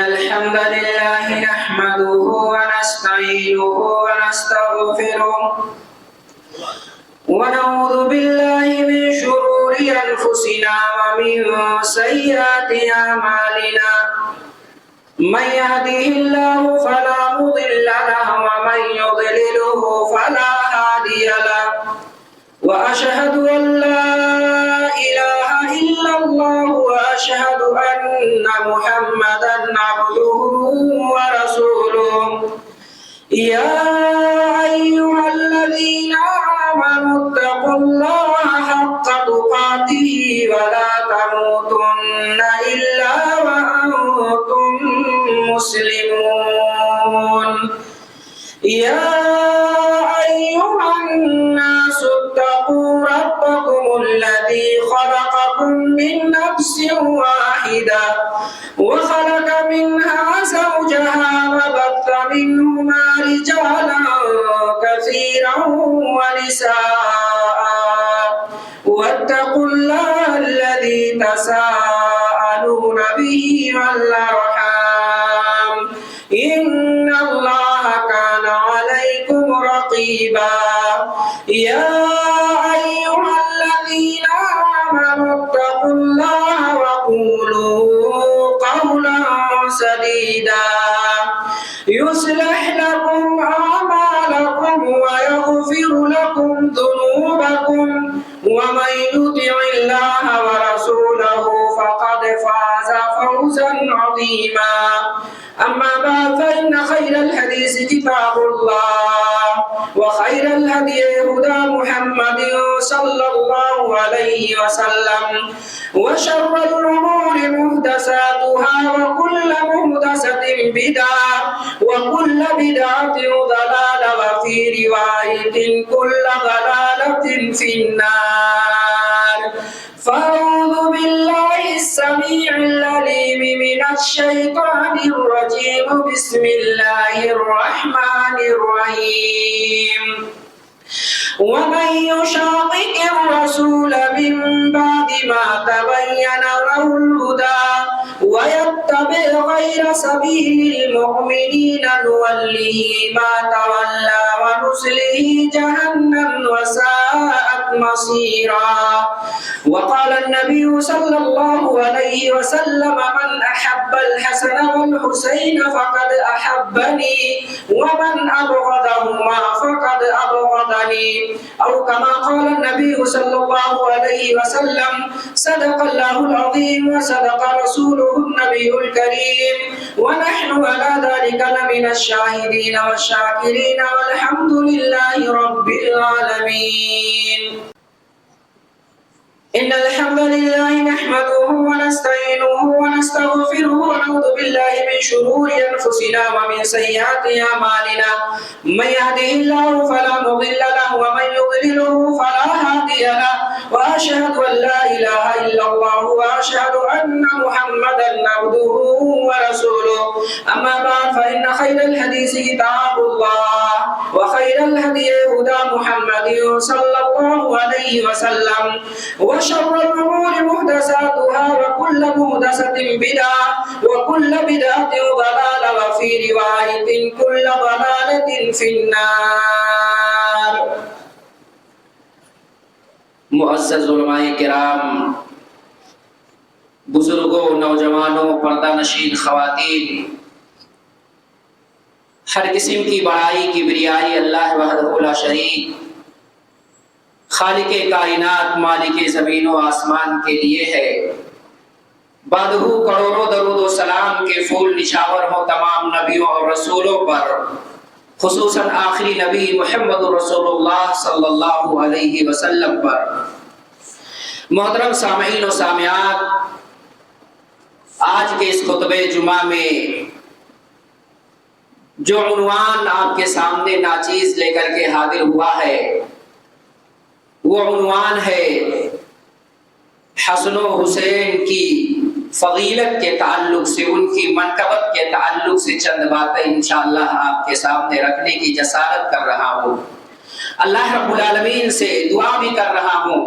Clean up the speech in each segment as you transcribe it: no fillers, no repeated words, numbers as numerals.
الحمد لله نحمده ونستعينه ونستغفره ونعوذ بالله من شرور أنفسنا ومن سيئات أعمالنا من يهده الله فلا مضل له ومن يضلله فلا هادي له وأشهد أن لا إله إلا الله وأشهد أن محمدا عبده ورسوله يا أيها الذين آمنوا اتقوا الله حق تقاته ولا تموتن إلا وأنتم مسلمون يا أيها الناس اتقوا ربكم الذي خلقكم من نفس واحدة وخلق منها زوجها وبث منهما رجالا كثيرا ونساء واتقوا الله الذي تساءلون به والأرحام إن الله كان عليكم رقيبا يا أيها الذين آمنوا اتقوا الله وقولوا قولا سديدا يصلح لكم أعمالكم ويغفر لكم ذنوبكم ومن يطع الله ورسوله فقد فاز فوزا عظيما أما بعد فإن خير الحديث كتاب الله وخير الهدي هدى محمد صلى الله عليه وسلم وشر الأمور محدثاتها وكل محدثة بدعة وكل بدعة ضلالة وفي رواية كل ضلالة في النار فأعوذ بالله السميع العليم من الشيطان الرجيم بسم الله الرحمن الرحيم ومن يشاقق الرسول من بعد ما تبين له الهدى ويتبع غير سبيل المؤمنين نوله ما تولى ونصله جهنم وساءت مصيرا وقال النبي صلى الله عليه وسلم من أحب الحسن والحسين فقد أحبني ومن أبغضهما فقد أبغضني أو كما قال النبي صلى الله عليه وسلم صدق الله العظيم وصدق رسوله النبي الكريم ونحن على ذلك لمن الشاهدين والشاكرين والحمد لله رب العالمين إن الحمد لله نحمده ونستعينه ونستغفره ونعوذ بالله من شرور أنفسنا ومن سيئات أعمالنا من يهده الله فلا مضل له ومن يضلله فلا هادي له وأشهد أن لا إله إلا الله وأشهد أن محمدا عبده ورسوله أما بعد فإن خير الحديث كتاب الله وخير الهدي هدى محمد صلى الله عليه وسلم وشر الأمور محدثاتها وكل محدثة بدعة وكل بدعة ضلالة وفي رواية كل ضلالة في النار معزز علماء کرام، بزرگوں، نوجوانوں، پردہ نشین خواتین، ہر قسم کی بڑائی کی بریائی اللہ وحدہ لا شریک خالق کائنات مالک زمین و آسمان کے لیے ہے۔ بعدہ کروڑوں درود و سلام کے پھول نچھاور ہوں تمام نبیوں اور رسولوں پر، خصوصاً آخری نبی محمد رسول اللہ صلی اللہ علیہ وسلم پر۔ محترم سامعین و سامعات، آج کے اس خطبہ جمعہ میں جو عنوان آپ کے سامنے ناچیز لے کر کے حاضر ہوا ہے وہ عنوان ہے حسن و حسین کی فضیلت کے تعلق سے، ان کی منقبت کے تعلق سے چند باتیں انشاءاللہ آپ کے سامنے رکھنے کی جسارت کر رہا ہوں۔ اللہ رب العالمین سے دعا بھی کر رہا ہوں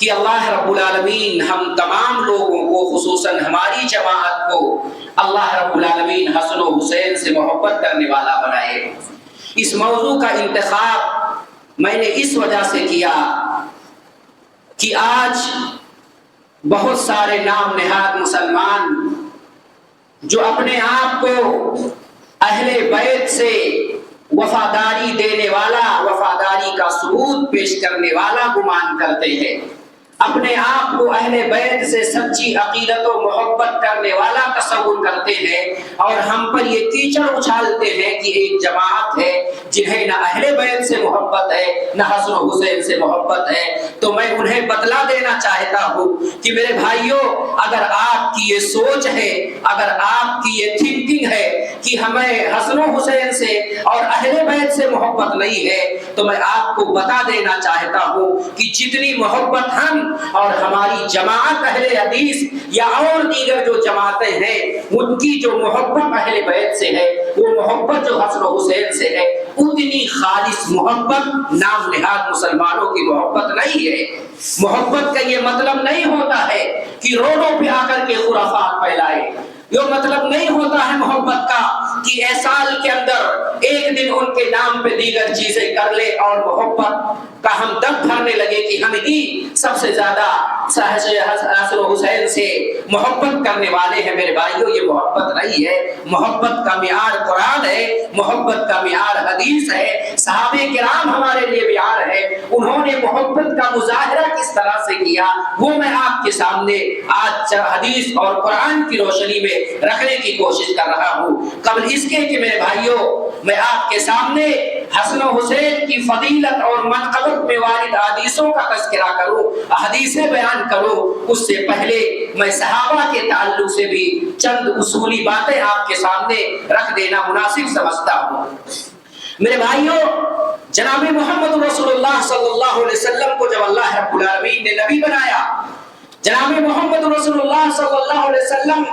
کہ اللہ رب العالمین ہم تمام لوگوں کو خصوصاً ہماری جماعت کو اللہ رب العالمین حسن و حسین سے محبت کرنے والا بنائے۔ اس موضوع کا انتخاب میں نے اس وجہ سے کیا کہ آج بہت سارے نام نہاد مسلمان جو اپنے آپ کو اہل بیت سے وفاداری دینے والا، وفاداری کا ثبوت پیش کرنے والا گمان کرتے ہیں، اپنے آپ کو اہل بیت سے سچی عقیدت و محبت کرنے والا تصور کرتے ہیں، اور ہم پر یہ کیچڑ اچھالتے ہیں کہ ایک جماعت ہے جنہیں نہ اہل بیت سے محبت ہے نہ حسن و حسین سے محبت ہے۔ تو میں انہیں بتلا دینا چاہتا ہوں کہ میرے بھائیوں، اگر آپ کی یہ سوچ ہے، اگر آپ کی یہ تھنکنگ ہے کہ ہمیں حسن و حسین سے اور اہل بیت سے محبت نہیں ہے، تو میں آپ کو بتا دینا چاہتا ہوں کہ جتنی محبت ہم اور ہماری جماعت اہل حدیث یا اور دیگر جو جماعتیں ہیں ان کی جو محبت اہل بیت سے ہے، وہ محبت جو حسن و حسین سے ہے، اتنی خالص محبت نام نہاد مسلمانوں کی محبت نہیں ہے۔ محبت کا یہ مطلب نہیں ہوتا ہے کہ روڈوں پہ آ کر کے خرافات پھیلائے، یہ مطلب نہیں ہوتا ہے محبت کا کہ اے سال کے اندر ایک دن ان کے نام پہ دیگر چیزیں کر لے اور محبت کا ہم دم بھرنے لگے کہ ہم ہی سب سے زیادہ حسن و حسین سے محبت کرنے والے ہیں۔ میرے بھائیوں، یہ محبت نہیں ہے۔ محبت کا معیار قرآن ہے، محبت کا معیار حدیث ہے، صحابہ کرام ہمارے لیے معیار ہے۔ انہوں نے محبت کا مظاہرہ کس طرح سے کیا وہ میں آپ کے سامنے آج حدیث اور قرآن کی روشنی میں رکھنے کی کوشش کر رہا ہوں۔ قبل اس کے کہ میرے بھائیوں میں آپ کے سامنے حسن و حسین کی فضیلت اور منقبت میں وارد حدیثوں کا تذکرہ کروں، حدیثیں بیان کروں، اس سے پہلے میں صحابہ کے تعلق سے بھی چند اصولی باتیں آپ کے سامنے رکھ دینا مناسب سمجھتا ہوں۔ میرے بھائیوں، جناب محمد رسول اللہ صلی اللہ علیہ وسلم کو جب اللہ رب العالمین نے نبی بنایا، جناب محمد رسول اللہ صلی اللہ علیہ وسلم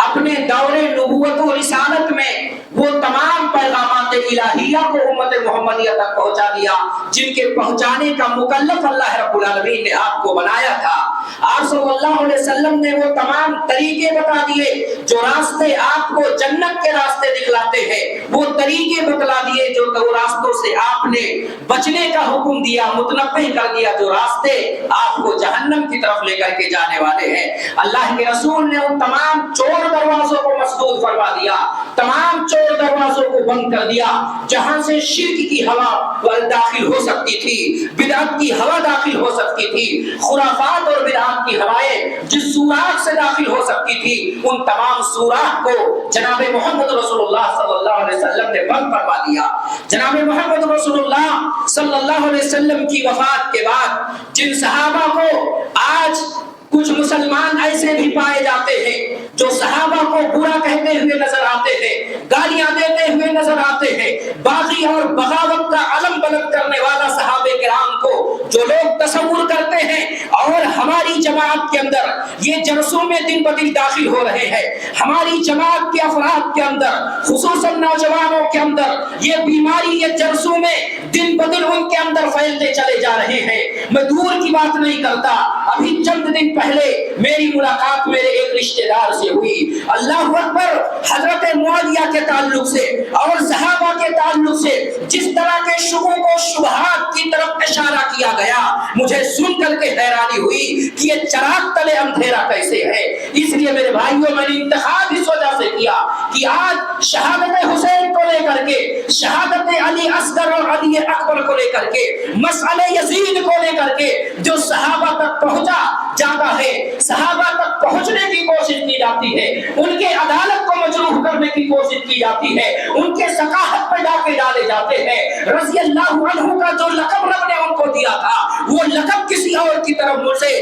اپنے دور نبوت و رسالت میں وہ تمام پیغامات الہیہ کو امت محمدیہ تک پہنچا دیا جن کے پہنچانے کا مکلف اللہ رب العالمین نے آپ کو بنایا تھا۔ آپ صلی اللہ علیہ وسلم نے وہ تمام طریقے بتا دیے جو راستے آپ کو جنت کے راستے دکھلاتے ہیں، وہ طریقے بتلا دیے جو راستوں سے آپ نے بچنے کا حکم دیا، متنبہ کر دیا جو راستے آپ کو جہنم کی طرف لے کر کے جانے والے ہیں۔ اللہ کے رسول نے ان تمام چور دروازوں کو مسدود فرما دیا، تمام چور دروازوں کو بند کر دیا جہاں سے شرک کی ہوا داخل ہو سکتی تھی، بدعت کی ہوا داخل ہو سکتی تھی، خرافات اور بدعت کی ہوائیں جس سوراخ سے داخل ہو سکتی تھی، ان تمام سوراخ کو جناب محمد رسول اللہ صلی اللہ علیہ وسلم نے بند فرما دیا۔ جناب محمد رسول اللہ صلی اللہ علیہ وسلم کی وفات کے بعد جن صحابہ کو آج کچھ مسلمان ایسے بھی پائے جاتے ہیں جو صحابہ کو برا کہتے ہوئے نظر آتے ہیں، گالیاں دیتے ہوئے نظر آتے ہیں، باغی اور بغاوت کا علم بلند کرنے والا صحابہ کرام کو جو لوگ تصور کرتے ہیں اور ہماری جماعت کے اندر یہ جرسوں میں دن بدن داخل ہو رہے ہیں، ہماری جماعت کے افراد کے اندر خصوصاً نوجوانوں کے اندر یہ بیماری یہ جرسوں میں دن بدن ان کے اندر پھیلتے چلے جا رہے ہیں۔ میں دور کی بات نہیں کرتا، ابھی چند دن پہلے میری ملاقات میرے ایک رشتہ دار سے ہوئی، اللہ اکبر، حضرت معاویہ کے تعلق سے اور صحابہ کے تعلق سے جس طرح کے شکوک و شبہات کی طرف اشارہ کیا گیا، مجھے سن کر کے حیرانی ہوئی کہ یہ چراغ تلے اندھیرا کیسے ہے۔ اس لیے میرے بھائیوں میں نے انتخاب اس وجہ سے کیا کہ آج شہادت حسین کو لے کر کے، شہادت علی اصغر اور علی اکبر کو لے کر کے، مسئلہ یزید کو لے کر کے جو صحابہ تک پہنچا جاتا ہے، صحابہ تک پہنچنے کی کوشش کی جاتی ہے، ان کے عدالت کو مجروح کرنے کی کوشش کی جاتی ہے، ان کے ثقافت پر ڈاکے ڈالے جاتے ہیں۔ رضی اللہ عنہ کا جو لقب رب نے ان کو دیا تھا وہ لقب کسی اور کی طرف مجھ سے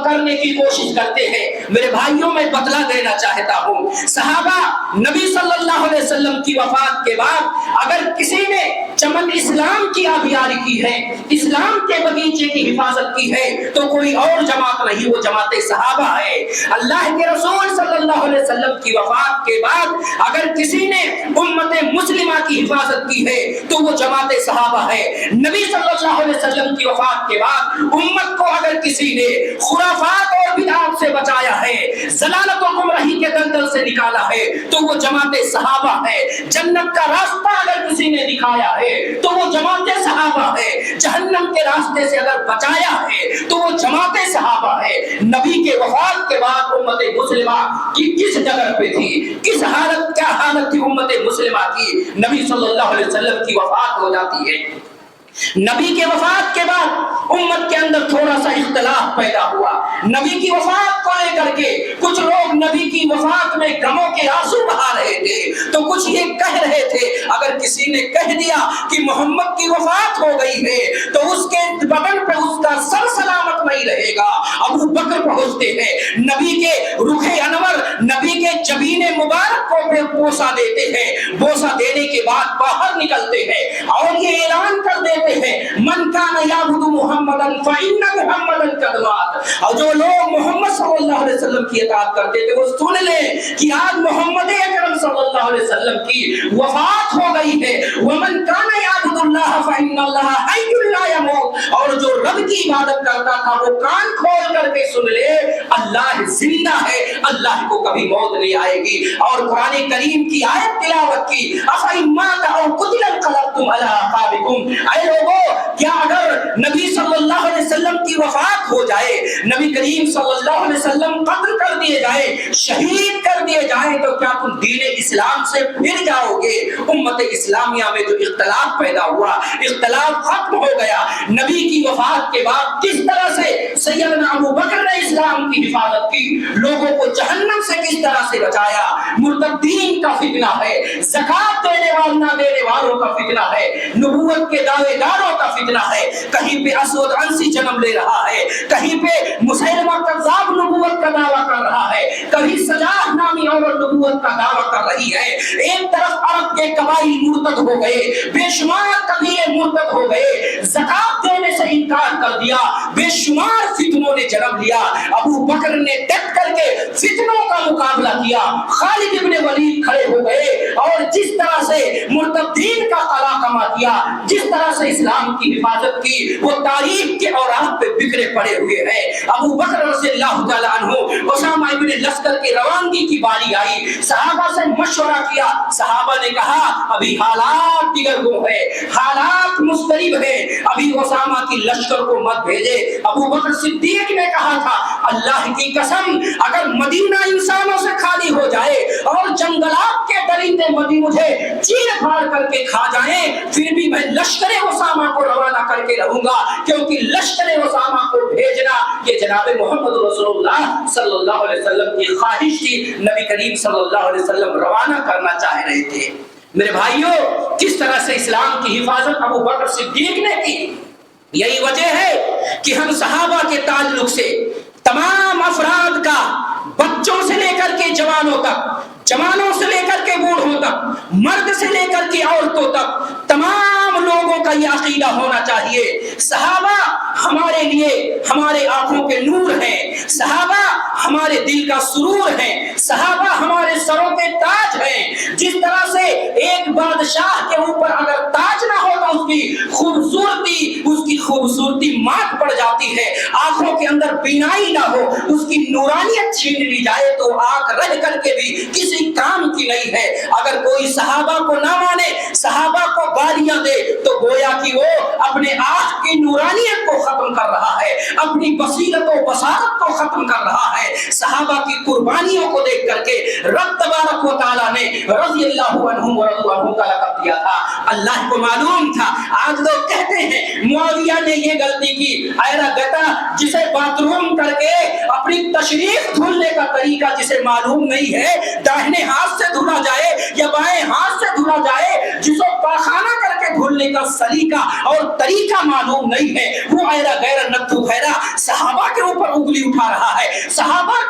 کرنے کی کوشش کرتے ہیں۔ میرے بھائیوں میں بتلا دینا چاہتا ہوں، صحابہ نبی صلی اللہ علیہ وسلم کی وفات کے بعد اگر کسی نے چمن اسلام کی آبیاری کی ہے، اسلام کے بغیچے کی حفاظت کی ہے تو کوئی اور جماعت نہیں، وہ جماعت صحابہ ہے۔ اللہ کے رسول صلی اللہ علیہ وسلم کی وفات کے بعد اگر کسی نے امت مسلمہ کی حفاظت کی ہے تو وہ جماعت صحابہ ہے۔ نبی صلی اللہ علیہ وسلم کی وفات کے بعد امت کو اگر کسی نے خرافات اور بدعات سے بچایا ہے، ضلالت و گمراہی کے دلدل سے نکالا ہے تو وہ جماعت صحابہ ہے۔ جنت کا راستہ اگر کسی نے دکھایا ہے تو وہ جماعت صحابہ ہے۔ جہنم کے راستے سے اگر بچایا ہے تو وہ جماعت صحابہ ہے۔ نبی کے وفات کے بعد امت مسلمہ کی کس جگہ پہ تھی، کس حالت، کیا حالت تھی امت مسلمہ کی؟ نبی صلی اللہ علیہ وسلم کی وفات ہو جاتی ہے۔ نبی کے وفات کے بعد امت کے اندر تھوڑا سا اختلاف پیدا ہوا۔ نبی کی وفات کو لے کر کے کچھ لوگ نبی کی وفات میں غموں کے آنسو بہا رہے تھے تو کچھ یہ کہہ رہے تھے اگر کسی نے کہہ دیا کہ محمد کی وفات ہو گئی ہے تو اس کے بدن پہ اس کا سر سلامت نہیں رہے گا۔ ابو بکر پہنچتے ہیں، نبی کے رخ انور، نبی کے جبین مبارک کو بوسہ دیتے ہیں، بوسہ دینے کے بعد باہر نکلتے ہیں اور یہ اعلان کر دیتے ہیں من کان یعبد محمدا فإن محمدا قد مات۔ اور جو لوگ محمد صلی اللہ علیہ وسلم کی اطاعت کرتے تھے وہ سن لیں کہ آج محمد اکرم صلی اللہ علیہ وسلم کی وفات ہو گئی ہے۔ ومن کان یعبد اللہ فإن اللہ حی لا یموت۔ اور جو رب کی عبادت کرتا تھا وہ کان کھول کر کے سن لے اللہ زندہ ہے، اللہ کو کبھی موت نہیں آئے گی۔ اور قرآن کریم کی آیت تلاوت کی افإن مات او قتل انقلبتم علی اعقابکم۔ اے لوگوں، کیا اگر نبی صلی اللہ علیہ وسلم کی وفات ہو جائے، نبی کریم صلی اللہ علیہ وسلم قتل کر دیے جائے، شہید کر دیے جائیں تو کیا تم دین اسلام سے پھر جاؤ گے؟ امت اسلامیہ میں جو اختلاف پیدا ہوا، اختلاف ختم ہو گیا۔ نبی کی وفات کے بعد کس طرح سے سیدنا ابو بکر نے اسلام کی حفاظت کی، لوگوں کو جہنم سے کس طرح سے بچایا۔ مرتدین کا فتنہ ہے، زکات دینے والوں نہ دینے والوں کا فتنہ ہے، نبوت کے دعوے داروں کا فتنہ ہے۔ کہیں پہ اسود عنسی جنم لے رہا ہے، کہیں پہ مسیلمہ کذاب نبوت کا دعویٰ کر رہا ہے، کہیں سجاح نامی عورت نبوت کا دعویٰ کر رہی ہے۔ ایک طرف عرب کے قبائل مرتد ہو گئے، بے شمار قبیلے مرتد ہو گئے، زکات دینے سے انکار کر دیا، بے شمار فتنوں نے جنم لیا۔ ابو بکر نے ڈٹ کر کے فتنوں کا مقابلہ کیا، خالد ابن ولید کھڑے ہو گئے اور جس طرح سے مرتدین کا قلع کما کیا، جس طرح سے اسلام کی حفاظت کی، وہ تاریخ کے اوراق پہ بکھرے پڑے ہوئے ہیں۔ ابو بکر رضی اللہ تعالیٰ عنہ اسامہ ابن لشکر کے روانگی کی باری آئی، صحابہ سے مشورہ کیا، صحابہ نے کہا ابھی حالات دیگر ہے، حالات مضطرب ہیں، ابھی اسامہ کی لشکر کو مت بھیجے۔ ابو بکر صدیق نے کہا تھا اللہ کی قسم اگر مدینہ انسانوں سے خالی ہو جائے اور جنگلات کے درندے مجھے چیر پھاڑ کر کے کھا جائیں پھر بھی میں لشکر اسامہ کو روانہ کر کے رہوں گا، کیونکہ لشکر اسامہ کو بھیجنا یہ جناب محمد رسول اللہ صلی اللہ علیہ وسلم کی خواہش تھی، نبی کریم صلی اللہ علیہ وسلم روانہ کرنا چاہ رہے تھے۔ میرے بھائیوں، کس طرح سے اسلام کی حفاظت ابو بکر صدیق نے کی؟ یہی وجہ ہے کہ ہم صحابہ کے تعلق سے تمام افراد کا، بچوں سے لے کر کے جوانوں تک، جوانوں سے لے کر کے بوڑھوں تک، مرد سے لے کر کے عورتوں تک، تمام لوگوں کا یہ عقیدہ ہونا چاہیے صحابہ ہمارے لیے ہمارے آنکھوں کے نور ہیں، صحابہ ہمارے دل کا سرور ہیں، صحابہ ہمارے سروں کے تاج ہیں۔ جس طرح سے ایک بادشاہ کے اوپر اگر تاج نہ ہو تو اس کی خوبصورتی مات پڑ جاتی ہے، آنکھوں کے اندر بینائی نہ ہو، اس کی نورانیت چھین لی جائے تو آنکھ رہ کر کے بھی کسی کام کی نہیں ہے۔ اگر کوئی صحابہ کو نہ مانے، صحابہ کو گالیاں دے تو گویا کہ وہ اپنے آنکھ کی نورانیت کو ختم کر رہا ہے، اپنی بصیرت و بصارت کو ختم کر رہا ہے۔ صحابہ کی قربانیوں کو دیکھ کر کے رب تبارک و تعالیٰ نے رضی اللہ عنہم ورضوا عنہ کا لقب دیا تھا۔ اللہ کو معلوم تھا۔ آج لوگ کہتے ہیں معاویہ نے یہ غلطی کی، ایرا گتا جسے باتھ روم کر کے اپنی تشریف دھلنے کا طریقہ جسے معلوم نہیں ہے، داہنے ہاتھ سے دھلا جائے یا بائیں ہاتھ سے دھلا جائے، جسے پاخانہ کر کے دھلنے کا سلیقہ اور طریقہ معلوم نہیں ہے، وہ ایرا غیر نتھو خیرہ صحابہ کے اوپر انگلی اٹھا رہا ہے، صحابہ